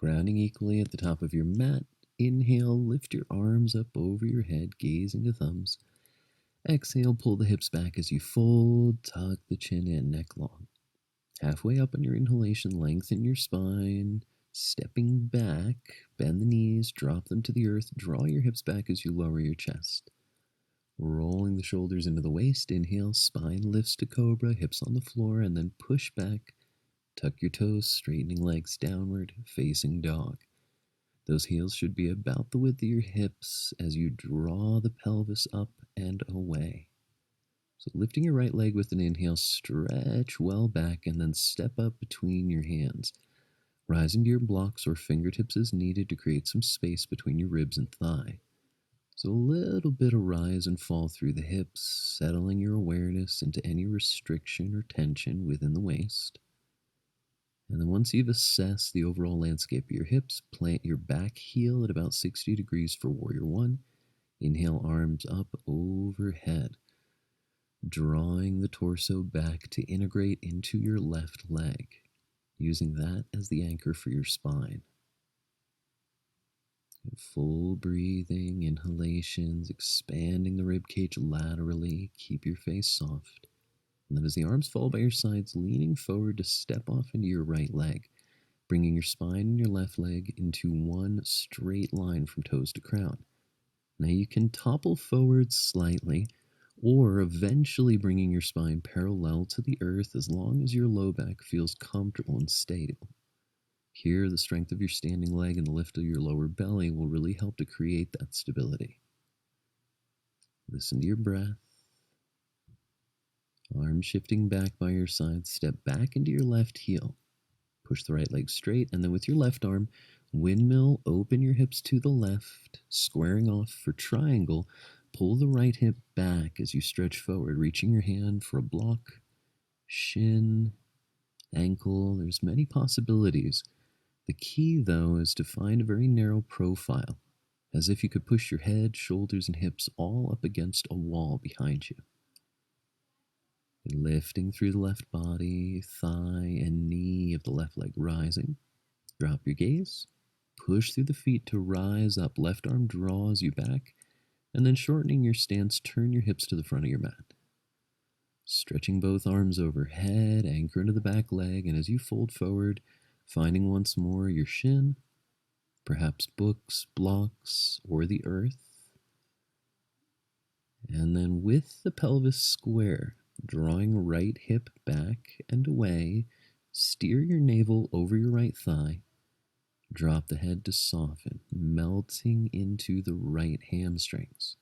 Grounding equally at the top of your mat. Inhale, lift your arms up over your head, gazing to thumbs. Exhale, pull the hips back as you fold, tuck the chin in, neck long. Halfway up on your inhalation, lengthen your spine. Stepping back, bend the knees, drop them to the earth, draw your hips back as you lower your chest. Rolling the shoulders into the waist, inhale, spine lifts to cobra, hips on the floor, and then push back. Tuck your toes, straightening legs downward, facing dog. Those heels should be about the width of your hips as you draw the pelvis up and away. So lifting your right leg with an inhale, stretch well back, and then step up between your hands. Rising to your blocks or fingertips as needed to create some space between your ribs and thigh. So a little bit of rise and fall through the hips, settling your awareness into any restriction or tension within the waist. And then once you've assessed the overall landscape of your hips, plant your back heel at about 60 degrees for Warrior One. Inhale, arms up overhead, drawing the torso back to integrate into your left leg, using that as the anchor for your spine. Full breathing, inhalations, expanding the ribcage laterally. Keep your face soft. And then as the arms fall by your sides, leaning forward to step off into your right leg, bringing your spine and your left leg into one straight line from toes to crown. Now you can topple forward slightly, or eventually bringing your spine parallel to the earth as long as your low back feels comfortable and stable. Here, the strength of your standing leg and the lift of your lower belly will really help to create that stability. Listen to your breath. Arms shifting back by your side, step back into your left heel. Push the right leg straight, and then with your left arm, windmill, open your hips to the left, squaring off for triangle. Pull the right hip back as you stretch forward, reaching your hand for a block, shin, ankle. There's many possibilities. The key, though, is to find a very narrow profile, as if you could push your head, shoulders, and hips all up against a wall behind you. Lifting through the left body, thigh and knee of the left leg rising. Drop your gaze. Push through the feet to rise up. Left arm draws you back. And then shortening your stance, turn your hips to the front of your mat. Stretching both arms overhead, anchor into the back leg. And as you fold forward, finding once more your shin, perhaps books, blocks, or the earth. And then with the pelvis square, drawing right hip back and away, steer your navel over your right thigh. Drop the head to soften, melting into the right hamstrings.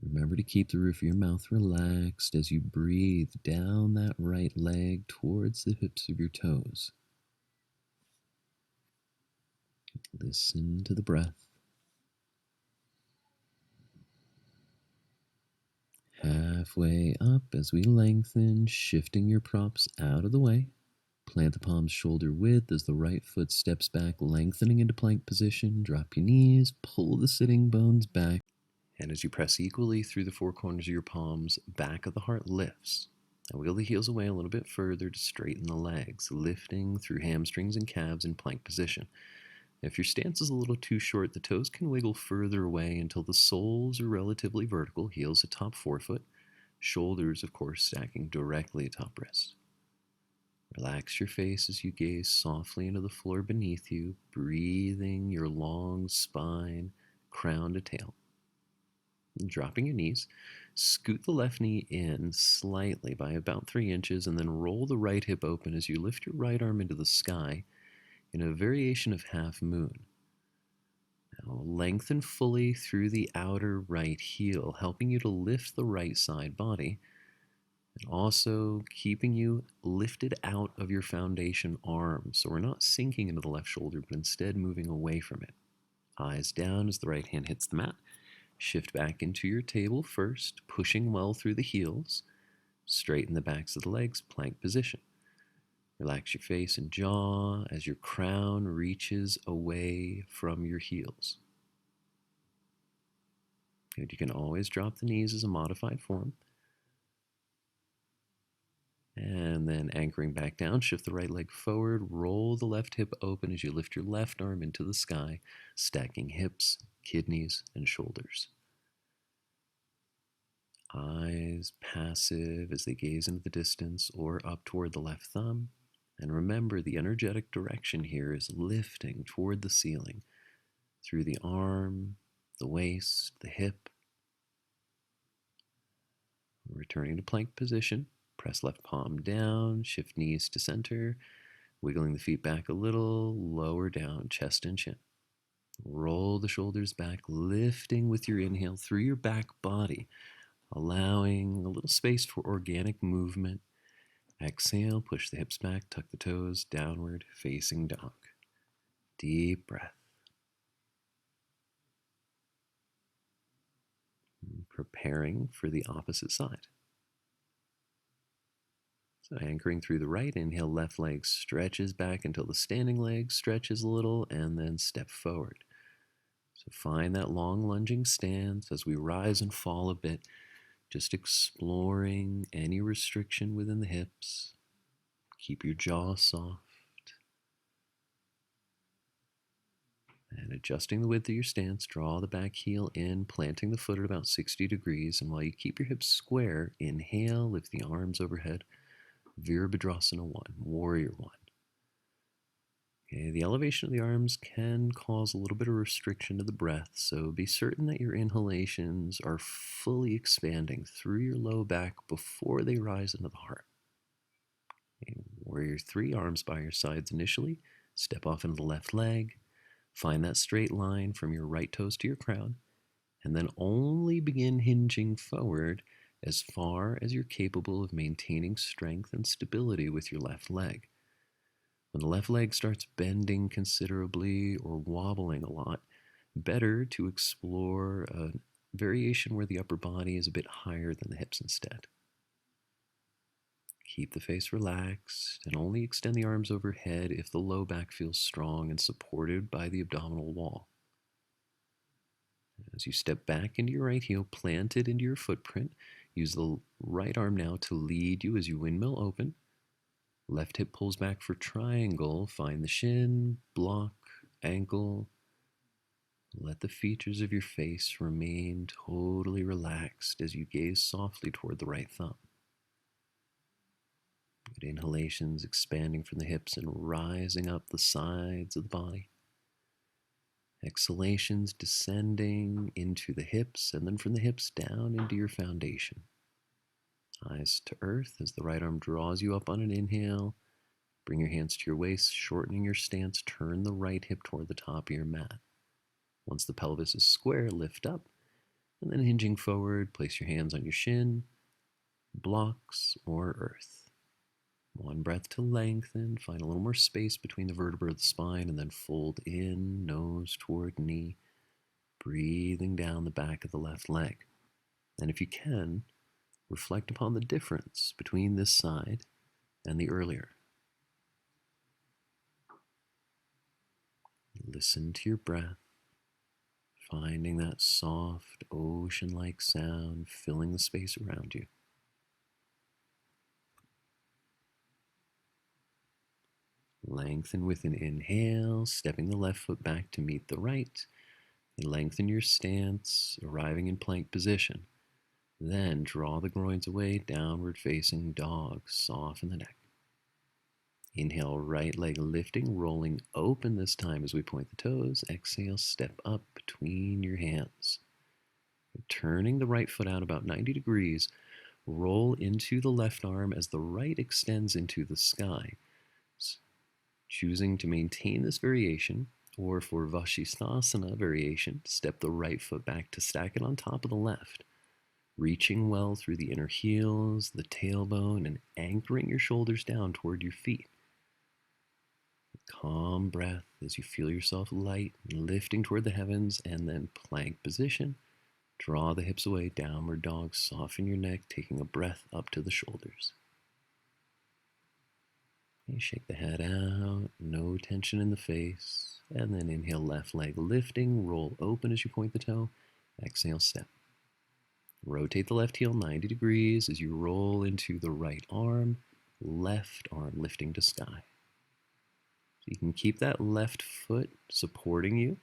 Remember to keep the roof of your mouth relaxed as you breathe down that right leg towards the hips of your toes. Listen to the breath. Halfway up as we lengthen, shifting your props out of the way. Plant the palms shoulder width as the right foot steps back, lengthening into plank position. Drop your knees, pull the sitting bones back. And as you press equally through the four corners of your palms, back of the heart lifts. Now wheel the heels away a little bit further to straighten the legs, lifting through hamstrings and calves in plank position. If your stance is a little too short, the toes can wiggle further away until the soles are relatively vertical, heels atop forefoot, shoulders, of course, stacking directly atop wrist. Relax your face as you gaze softly into the floor beneath you, breathing your long spine, crown to tail. And dropping your knees, scoot the left knee in slightly by about 3 inches, and then roll the right hip open as you lift your right arm into the sky in a variation of half moon. Now lengthen fully through the outer right heel, helping you to lift the right side body, and also keeping you lifted out of your foundation arm. So we're not sinking into the left shoulder, but instead moving away from it. Eyes down as the right hand hits the mat. Shift back into your table first, pushing well through the heels. Straighten the backs of the legs, plank position. Relax your face and jaw as your crown reaches away from your heels. Good. You can always drop the knees as a modified form. And then anchoring back down, shift the right leg forward, roll the left hip open as you lift your left arm into the sky, stacking hips, kidneys, and shoulders. Eyes passive as they gaze into the distance or up toward the left thumb. And remember, the energetic direction here is lifting toward the ceiling through the arm, the waist, the hip. Returning to plank position, press left palm down, shift knees to center, wiggling the feet back a little, lower down, chest and chin. Roll the shoulders back, lifting with your inhale through your back body, allowing a little space for organic movement. Exhale, push the hips back, tuck the toes, downward facing dog. Deep breath. Preparing for the opposite side. So anchoring through the right, inhale, left leg stretches back until the standing leg stretches a little, and then step forward. So find that long lunging stance as we rise and fall a bit, just exploring any restriction within the hips. Keep your jaw soft. And adjusting the width of your stance, draw the back heel in, planting the foot at about 60 degrees. And while you keep your hips square, inhale, lift the arms overhead. Virabhadrasana 1, Warrior 1. Okay, the elevation of the arms can cause a little bit of restriction to the breath, so be certain that your inhalations are fully expanding through your low back before they rise into the heart. Okay, Warrior 3, arms by your sides initially. Step off into the left leg. Find that straight line from your right toes to your crown, and then only begin hinging forward as far as you're capable of maintaining strength and stability with your left leg. When the left leg starts bending considerably or wobbling a lot, better to explore a variation where the upper body is a bit higher than the hips instead. Keep the face relaxed and only extend the arms overhead if the low back feels strong and supported by the abdominal wall. As you step back into your right heel, plant it into your footprint. Use the right arm now to lead you as you windmill open. Left hip pulls back for triangle. Find the shin, block, ankle. Let the features of your face remain totally relaxed as you gaze softly toward the right thumb. Good inhalations expanding from the hips and rising up the sides of the body. Exhalations descending into the hips and then from the hips down into your foundation. Eyes to earth as the right arm draws you up on an inhale. Bring your hands to your waist, shortening your stance. Turn the right hip toward the top of your mat. Once the pelvis is square, lift up. And then hinging forward, place your hands on your shin, blocks, or earth. One breath to lengthen. Find a little more space between the vertebrae of the spine and then fold in, nose toward knee. Breathing down the back of the left leg. And if you can, reflect upon the difference between this side and the earlier. Listen to your breath, finding that soft, ocean-like sound filling the space around you. Lengthen with an inhale, stepping the left foot back to meet the right. And lengthen your stance, arriving in plank position. Then draw the groins away, downward facing dog. Soften the neck. Inhale, right leg lifting, rolling open this time as we point the toes. Exhale, step up between your hands. Turning the right foot out about 90 degrees, roll into the left arm as the right extends into the sky. Choosing to maintain this variation, or for Vashisthasana variation, step the right foot back to stack it on top of the left, reaching well through the inner heels, the tailbone, and anchoring your shoulders down toward your feet. Calm breath as you feel yourself light and lifting toward the heavens, and then plank position. Draw the hips away, downward dog, soften your neck, taking a breath up to the shoulders. Okay, shake the head out, no tension in the face, and then inhale, left leg lifting, roll open as you point the toe, exhale, step. Rotate the left heel 90 degrees as you roll into the right arm, left arm lifting to sky. So you can keep that left foot supporting you,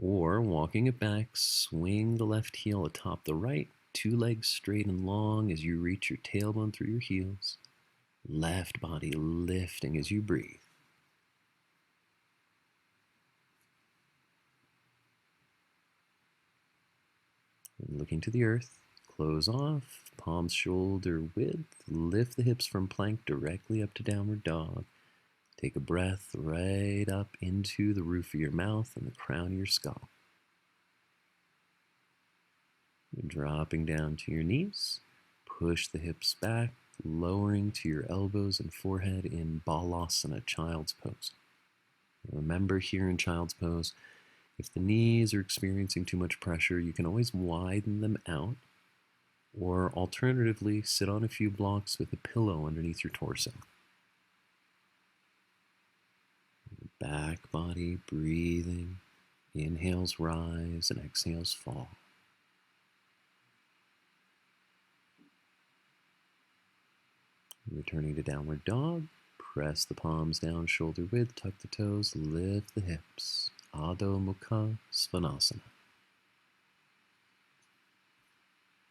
or walking it back, swing the left heel atop the right, two legs straight and long as you reach your tailbone through your heels. Left body lifting as you breathe. And looking to the earth, close off, palms shoulder width, lift the hips from plank directly up to downward dog. Take a breath right up into the roof of your mouth and the crown of your skull. Dropping down to your knees, push the hips back, lowering to your elbows and forehead in Balasana, child's pose. Remember, here in child's pose, if the knees are experiencing too much pressure, you can always widen them out, or alternatively, sit on a few blocks with a pillow underneath your torso. Back body breathing, inhales rise and exhales fall. Returning to downward dog, press the palms down shoulder width, tuck the toes, lift the hips. Adho Mukha Svanasana.